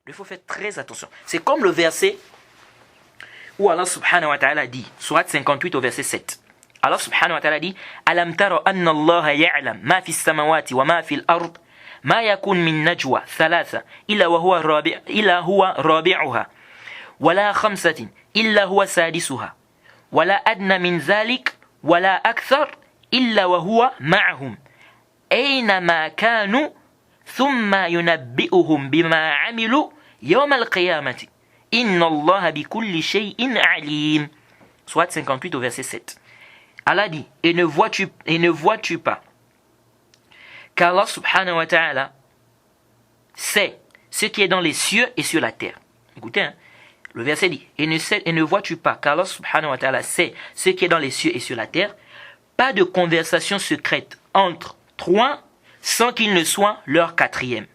Il faut faire très attention. C'est comme le verset où Allah subhanahu wa ta'ala dit, Surat 58 au verset 7. Allah subhanahu wa ta'ala dit, Alam tara anna Allah ya'lam ma fi samawati wa ma fi al-ard ma yakun min najwa thalatha illa huwa rabi'uha wa la khamsatin illa huwa sadisuha wa la adna min dhalik wa la akthar illa wa huwa ma'ahum aynama kanu thumma yunabbi'uhum bima 'amilu yawm al-qiyamati inna Allah bi kulli shay'in 'alim. Surat 58 au verset 7. Allah dit, et ne vois-tu pas qu'Allah subhanahu wa ta'ala sait ce qui est dans les cieux et sur la terre. Écoutez, hein, le verset dit, et ne vois-tu pas qu'Allah subhanahu wa ta'ala sait ce qui est dans les cieux et sur la terre. Pas de conversation secrète entre trois sans qu'il ne soit leur quatrième,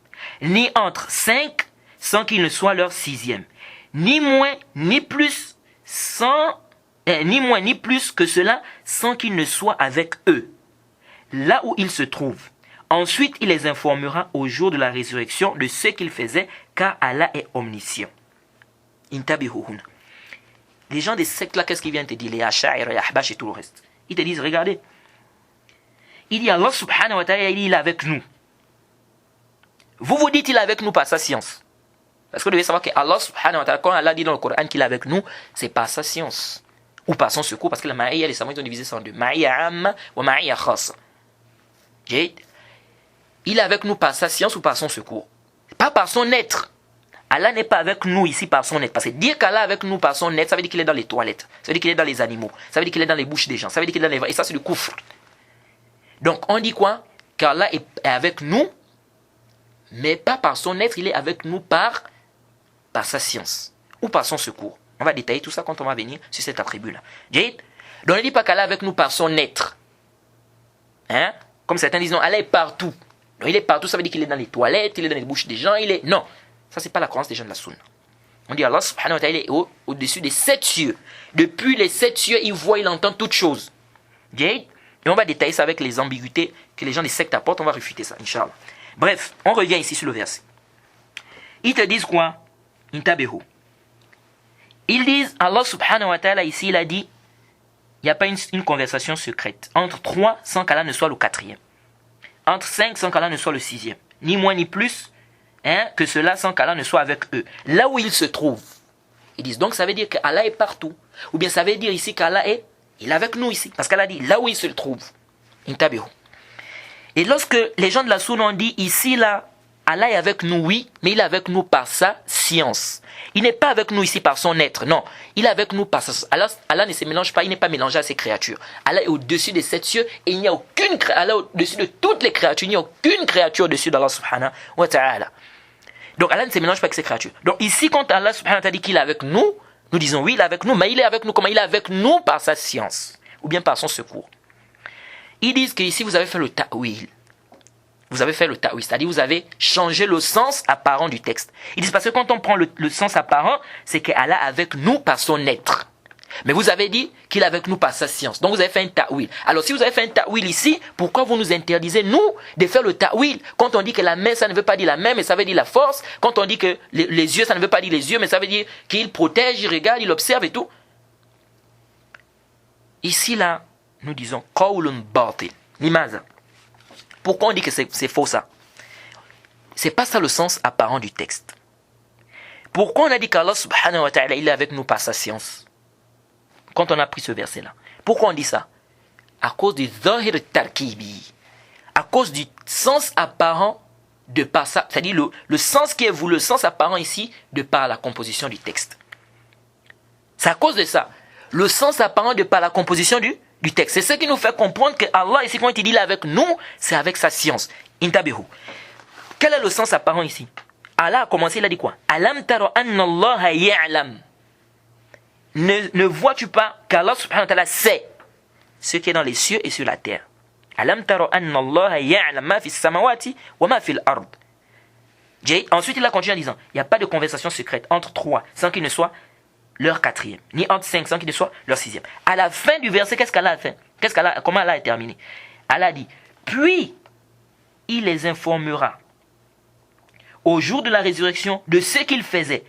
ni entre cinq sans qu'il ne soit leur sixième, ni moins ni plus que cela sans qu'il ne soit avec eux, là où ils se trouvent. Ensuite, il les informera au jour de la résurrection de ce qu'ils faisaient, car Allah est omniscient. Intabihuhun. Les gens des sectes là, qu'est-ce qu'ils viennent te dire? Les Asha'ira, les Ahbash et tout le reste. Ils te disent, regardez, il dit Allah subhanahu wa ta'ala, il est avec nous. Vous dites il est avec nous par sa science. Parce que vous devez savoir que Allah subhanahu wa ta'ala, quand Allah dit dans le Coran qu'il est avec nous, c'est par sa science. Ou par son secours, parce que la ma'iyya, les savants ont divisé ça en deux. Ma'iyya amma wa ma'iyya khassa. Il est avec nous par sa science ou par son secours. Pas par son être. Allah n'est pas avec nous ici par son être. Parce que dire qu'Allah est avec nous par son être, ça veut dire qu'il est dans les toilettes. Ça veut dire qu'il est dans les animaux. Ça veut dire qu'il est dans les bouches des gens. Ça veut dire qu'il est dans les... Et ça, c'est le kufr. Donc, on dit quoi? Qu'Allah est avec nous, mais pas par son être. Il est avec nous par sa science ou par son secours. On va détailler tout ça quand on va venir sur cet attribut-là. Donc, on ne dit pas qu'Allah est avec nous par son être. Hein? Comme certains disent, non, Allah est partout. Donc, il est partout, ça veut dire qu'il est dans les toilettes, il est dans les bouches des gens, il est... Non, ça c'est pas la croyance des gens de la Sunna. On dit Allah subhanahu wa ta'ala est au-dessus des 7 cieux. Depuis les 7 cieux, il voit, il entend toutes choses. Et on va détailler ça avec les ambiguïtés que les gens des sectes apportent, on va réfuter ça, Inch'Allah. Bref, on revient ici sur le verset. Ils te disent quoi? Intabehu. Ils disent, Allah subhanahu wa ta'ala ici, il a dit, il n'y a pas une conversation secrète. Entre 3 sans qu'Allah ne soit le quatrième. Entre 5 sans qu'Allah ne soit le sixième. Ni moins ni plus que cela sans qu'Allah ne soit avec eux. Là où ils se trouvent. Ils disent donc ça veut dire qu'Allah est partout. Ou bien ça veut dire ici qu'Allah il est avec nous ici. Parce qu'Allah dit là où il se trouve. Intabihu. Et lorsque les gens de la Sunna ont dit ici là, Allah est avec nous, oui, mais il est avec nous par sa science. Il n'est pas avec nous ici par son être, non. Il est avec nous par sa... Allah ne se mélange pas, il n'est pas mélangé à ses créatures. Allah est au-dessus des 7 cieux et il n'y a aucune... Allah est au-dessus de toutes les créatures, il n'y a aucune créature au-dessus d'Allah subhanahu wa ta'ala. Donc Allah ne se mélange pas avec ses créatures. Donc ici, quand Allah subhanahu wa ta'ala dit qu'il est avec nous, nous disons oui, il est avec nous, mais il est avec nous comment? Il est avec nous par sa science, ou bien par son secours. Ils disent qu'ici, vous avez fait le ta'wil. Vous avez fait le ta'wil, c'est-à-dire vous avez changé le sens apparent du texte. Ils disent parce que quand on prend le sens apparent, c'est qu'Allah est avec nous par son être. Mais vous avez dit qu'il est avec nous par sa science. Donc vous avez fait un ta'wil. Alors si vous avez fait un ta'wil ici, pourquoi vous nous interdisez, nous, de faire le ta'wil? Quand on dit que la main, ça ne veut pas dire la main, mais ça veut dire la force. Quand on dit que les yeux, ça ne veut pas dire les yeux, mais ça veut dire qu'il protège, il regarde, il observe et tout. Ici, là, nous disons qawlun batil. Limaza. Pourquoi on dit que c'est faux ça? C'est pas ça le sens apparent du texte. Pourquoi on a dit qu'Allah subhanahu wa ta'ala il est avec nous par sa science? Quand on a pris ce verset là. Pourquoi on dit ça? À cause du zahir tarkibi. À cause du sens apparent de par ça. C'est-à-dire le sens qui est voulu, le sens apparent ici de par la composition du texte. C'est à cause de ça. Le sens apparent de par la composition du texte. C'est ce qui nous fait comprendre que Allah, ici, quand il dit il est avec nous, c'est avec sa science. Intabihu. Quel est le sens apparent ici? Allah a commencé, il a dit quoi? Alam tara anna Allah ya'lam. Ne vois-tu pas qu'Allah subhanahu wa ta'ala sait ce qui est dans les cieux et sur la terre? Alam tara anna Allah ya'lam ma fi samawati wa ma fi al-ard. Ensuite, il a continué en disant, il n'y a pas de conversation secrète entre 3 sans qu'il ne soit leur quatrième, ni entre 5 sans qu'il ne soit leur sixième. À la fin du verset, qu'est-ce qu'Allah a fait? Comment Allah a terminé? Allah a dit, puis il les informera au jour de la résurrection de ce qu'il faisait.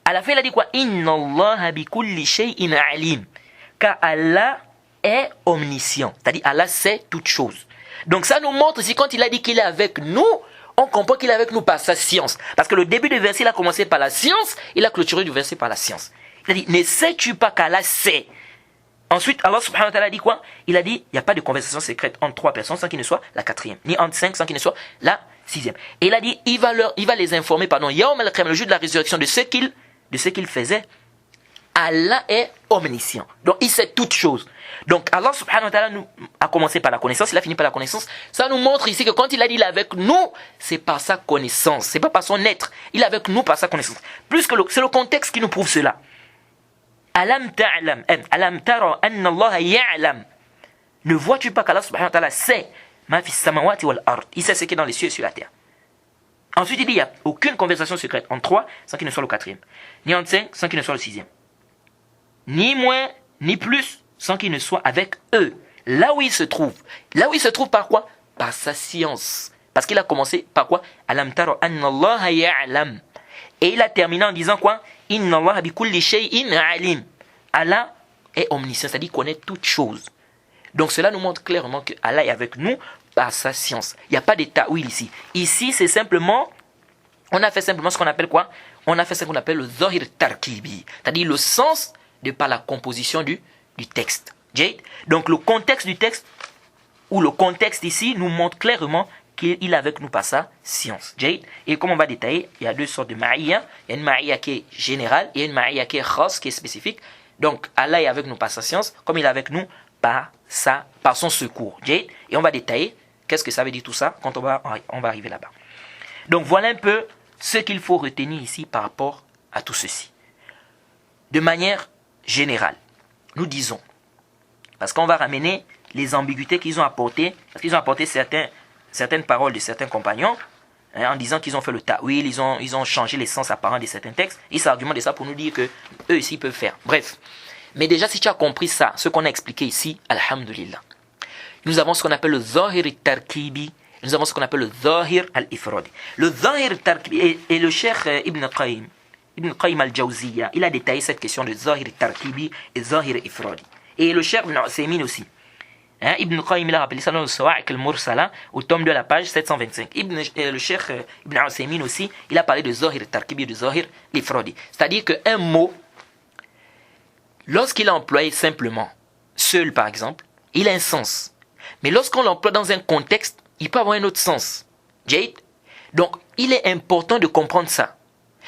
À la fin, il a dit quoi? Inna Allah bi kulli shay'in alim. Car Allah est omniscient. C'est-à-dire Allah sait toutes choses. Donc ça nous montre aussi quand il a dit qu'il est avec nous, on comprend qu'il est avec nous par sa science. Parce que le début du verset, il a commencé par la science, il a clôturé du verset par la science. Il a dit, ne sais-tu pas qu'Allah sait? Ensuite, Allah subhanahu wa ta'ala a dit quoi? Il a dit, il n'y a pas de conversation secrète entre 3 personnes sans qu'il ne soit la 4e, ni entre 5 sans qu'il ne soit la 6e. Et il a dit, il va les informer, Yawm al-Qiyamah, le jour de la résurrection, de ce qu'il faisait. Allah est omniscient. Donc, il sait toutes choses. Donc, Allah subhanahu wa ta'ala a commencé par la connaissance, il a fini par la connaissance. Ça nous montre ici que quand il a dit il est avec nous, c'est par sa connaissance. C'est pas par son être. Il est avec nous par sa connaissance. C'est le contexte qui nous prouve cela. Alam ta'lam, alam tara anna Allah ya'lam. Ne vois-tu pas qu'Allah subhanahu wa ta'ala sait ma fis samawati wal ard. Il sait ce qui est dans les cieux et sur la terre. Ensuite, il dit il n'y a aucune conversation secrète en 3 sans qu'il ne soit le 4e. Ni en 5 sans qu'il ne soit le 6e. Ni moins, ni plus, sans qu'il ne soit avec eux. Là où il se trouve. Là où il se trouve par quoi? Par sa science. Parce qu'il a commencé par quoi? Alam tara anna Allah ya'lam. Et il a terminé en disant quoi? Inna Allah bi kulli shay'in alim. Allah est omniscient, c'est-à-dire qu'il connaît toutes choses. Donc cela nous montre clairement que Allah est avec nous par sa science. Il n'y a pas de ta'wil ici. Ici, c'est simplement, on a fait simplement ce qu'on appelle quoi? On a fait ce qu'on appelle le zahir tarkibi. C'est-à-dire le sens de par la composition du texte. Donc le contexte du texte, ou le contexte ici, nous montre clairement qu'il est avec nous par sa science. Et comme on va détailler, il y a 2 sortes de ma'iyya. Il y a une ma'iyya qui est générale et une ma'iyya qui est khas, qui est spécifique. Donc Allah est avec nous par sa science, comme il est avec nous par son secours. Et on va détailler qu'est-ce que ça veut dire tout ça quand on va arriver là-bas. Donc voilà un peu ce qu'il faut retenir ici par rapport à tout ceci. De manière générale, nous disons, parce qu'on va ramener les ambiguïtés qu'ils ont apportées, parce qu'ils ont apporté certaines paroles de certains compagnons, en disant qu'ils ont fait le ta'wil, ils ont changé les sens apparents de certains textes. Ils s'argumentent de ça pour nous dire que eux ici peuvent faire. Bref. Mais déjà, si tu as compris ça, ce qu'on a expliqué ici, alhamdulillah. Nous avons ce qu'on appelle le zahir al-tarkibi, nous avons ce qu'on appelle le zahir al-ifradi. Le zahir al-tarkibi, et le cheikh Ibn Qayyim al-Jawziyya, il a détaillé cette question de zahir al-tarkibi et zahir al-ifradi. Et le cheikh Ibn Usaymin aussi. Ibn Qayyim il a rappelé ça dans le Sawa'iq al-Mursala, au tome de la page 725. Le cheikh Ibn Usaymin aussi, il a parlé de zahir al-tarkibi et de zahir al-ifradi. C'est-à-dire qu'un mot, lorsqu'il est employé simplement, seul par exemple, il a un sens. Mais lorsqu'on l'emploie dans un contexte, il peut avoir un autre sens. Donc, il est important de comprendre ça.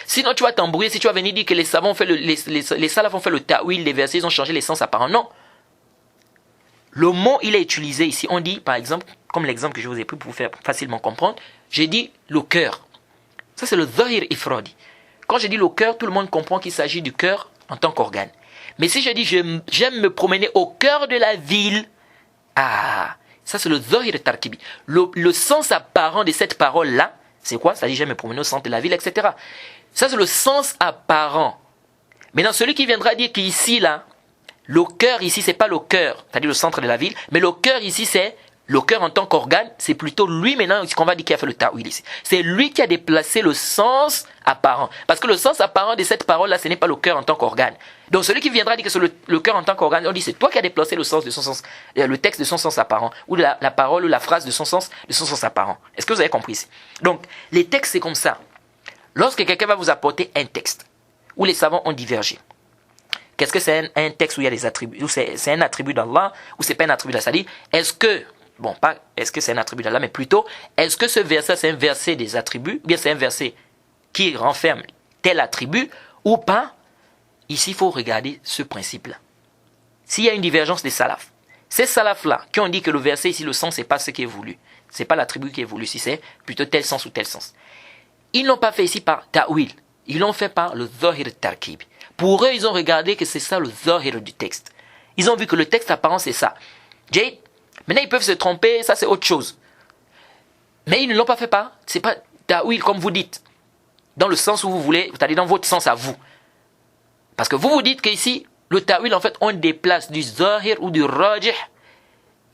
Sinon, tu vas t'embrouiller si tu vas venir dire que les savants ont fait les salafs ont fait le ta'wil, les versets, ils ont changé les sens apparents. Non. Le mot, il est utilisé ici. On dit, par exemple, comme l'exemple que je vous ai pris pour vous faire facilement comprendre, j'ai dit le cœur. Ça, c'est le zahir ifradi. Quand je dis le cœur, tout le monde comprend qu'il s'agit du cœur en tant qu'organe. Mais si je dis j'aime me promener au cœur de la ville, ça c'est le zahir tarkibi. Le sens apparent de cette parole-là, c'est quoi? C'est-à-dire j'aime me promener au centre de la ville, etc. Ça c'est le sens apparent. Maintenant, celui qui viendra dire qu'ici, là, le cœur ici, c'est pas le cœur, c'est-à-dire le centre de la ville, mais le cœur ici, c'est le cœur en tant qu'organe, c'est plutôt lui maintenant qu'on va dire qui a fait le ta'wil ici. C'est lui qui a déplacé le sens apparent. Parce que le sens apparent de cette parole-là, ce n'est pas le cœur en tant qu'organe. Donc celui qui viendra dire que c'est le cœur en tant qu'organe, on dit c'est toi qui as déplacé le sens de son sens, le texte de son sens apparent, ou la parole ou la phrase de son sens apparent. Est-ce que vous avez compris ici? Donc, les textes, c'est comme ça. Lorsque quelqu'un va vous apporter un texte, où les savants ont divergé, qu'est-ce que c'est un texte où il y a des attributs, où c'est un attribut d'Allah, ou c'est pas un attribut d'Allah? C'est-à-dire, est-ce que c'est un attribut d'Allah, mais plutôt, est-ce que ce verset, c'est un verset des attributs, ou bien c'est un verset qui renferme tel attribut, ou pas? Ici, il faut regarder ce principe-là. S'il y a une divergence des salafs, ces salafs-là, qui ont dit que le verset ici, le sens, c'est pas ce qui est voulu, c'est pas l'attribut qui est voulu, si c'est plutôt tel sens ou tel sens. Ils n'ont pas fait ici par ta'wil, ils l'ont fait par le zahir tarkib. Pour eux, ils ont regardé que c'est ça le zahir du texte. Ils ont vu que le texte apparent, c'est ça. Maintenant, ils peuvent se tromper, ça c'est autre chose. Mais ils ne l'ont pas fait pas. C'est pas ta'wil comme vous dites. Dans le sens où vous voulez, c'est-à-dire dans votre sens à vous. Parce que vous dites qu'ici, le ta'wil, en fait, on déplace du zahir ou du rajih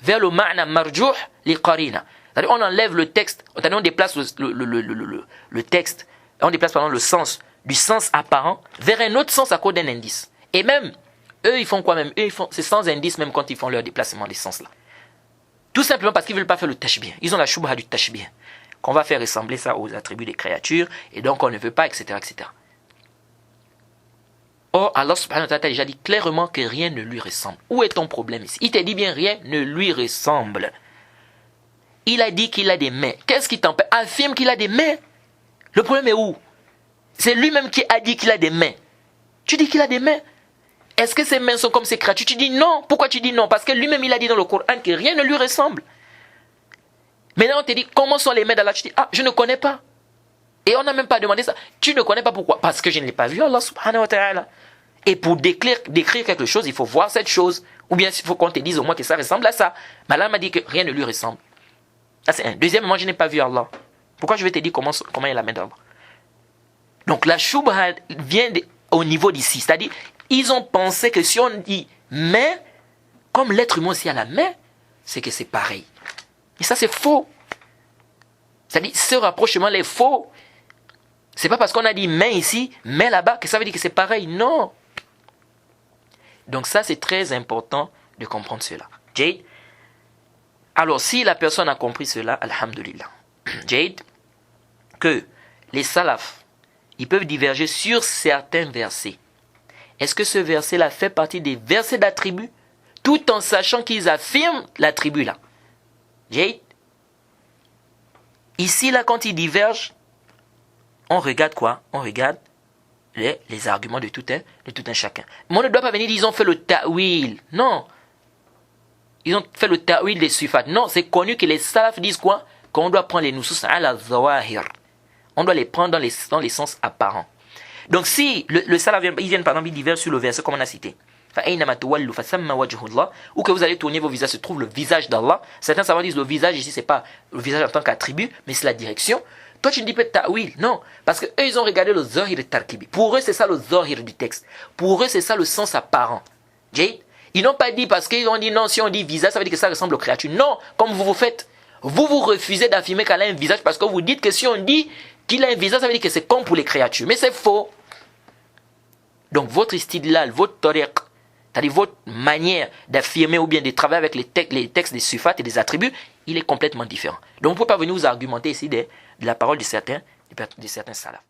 vers le ma'na marjouh li qarina. C'est-à-dire on enlève le texte, c'est-à-dire on déplace le texte on déplace par exemple le sens du sens apparent vers un autre sens à cause d'un indice. Et même, eux, ils font quoi même? Eux, ils font, c'est sans indice même quand ils font leur déplacement des sens là. Tout simplement parce qu'ils ne veulent pas faire le tashbih. Ils ont la shubha du tashbih. Qu'on va faire ressembler ça aux attributs des créatures, et donc on ne veut pas, etc. etc. Or, Allah subhanahu wa ta'ala a déjà dit clairement que rien ne lui ressemble. Où est ton problème ici? Il te dit bien rien ne lui ressemble. Il a dit qu'il a des mains. Qu'est-ce qui t'empêche? Affirme qu'il a des mains. Le problème est où? C'est lui-même qui a dit qu'il a des mains. Tu dis qu'il a des mains. Est-ce que ses mains sont comme ses créatures? Tu dis non. Pourquoi tu dis non? Parce que lui-même il a dit dans le Coran que rien ne lui ressemble. Maintenant on te dit comment sont les mains d'Allah? Tu dis ah, je ne connais pas. Et on n'a même pas demandé ça. Tu ne connais pas pourquoi? Parce que je ne l'ai pas vu, Allah subhanahu wa ta'ala. Et pour décrire quelque chose, il faut voir cette chose. Ou bien il faut qu'on te dise au moins que ça ressemble à ça. Mais Allah m'a dit que rien ne lui ressemble. Ça c'est un. Deuxièmement, je n'ai pas vu Allah. Pourquoi je vais te dire comment il a la main d'Allah? Donc la shubha vient au niveau d'ici. C'est-à-dire, ils ont pensé que si on dit main, comme l'être humain aussi a la main, c'est que c'est pareil. Et ça c'est faux. C'est-à-dire, ce rapprochement-là est faux. C'est pas parce qu'on a dit main ici, main là-bas, que ça veut dire que c'est pareil. Non. Donc ça, c'est très important de comprendre cela. Jade. Alors, si la personne a compris cela, alhamdulillah. Jade, que les salafs, ils peuvent diverger sur certains versets. Est-ce que ce verset-là fait partie des versets d'attribut, tout en sachant qu'ils affirment l'attribut là? Jade. Ici, là, quand ils divergent, on regarde quoi? On regarde les arguments de tout un chacun. Mais on ne doit pas venir dire ils ont fait le ta'wil. Non. Ils ont fait le ta'wil des sifat. Non, c'est connu que les salafs disent quoi? Qu'on doit prendre les nusus ala zawahir. On doit les prendre dans les sens apparents. Donc si le salaf, ils viennent par exemple, ils divergent sur le verset comme on a cité. Ou que vous allez tourner vos visages, se trouve le visage d'Allah. Certains savants disent le visage ici, c'est pas le visage en tant qu'attribut, mais c'est la direction. Toi, tu ne dis pas ta'wil. Non. Parce qu'eux, ils ont regardé le zahir de tarkibi. Pour eux, c'est ça le zahir du texte. Pour eux, c'est ça le sens apparent. Jade? Ils n'ont pas dit parce qu'ils ont dit non, si on dit visage, ça veut dire que ça ressemble aux créatures. Non. Comme vous faites. Vous refusez d'affirmer qu'elle a un visage parce que vous dites que si on dit qu'il a un visage, ça veut dire que c'est comme pour les créatures. Mais c'est faux. Donc, votre istidlal, votre tariq, c'est-à-dire votre manière d'affirmer ou bien de travailler avec les textes des sifat et des attributs, il est complètement différent. Donc, vous ne pouvez pas venir vous argumenter ici de la parole de certains salafs.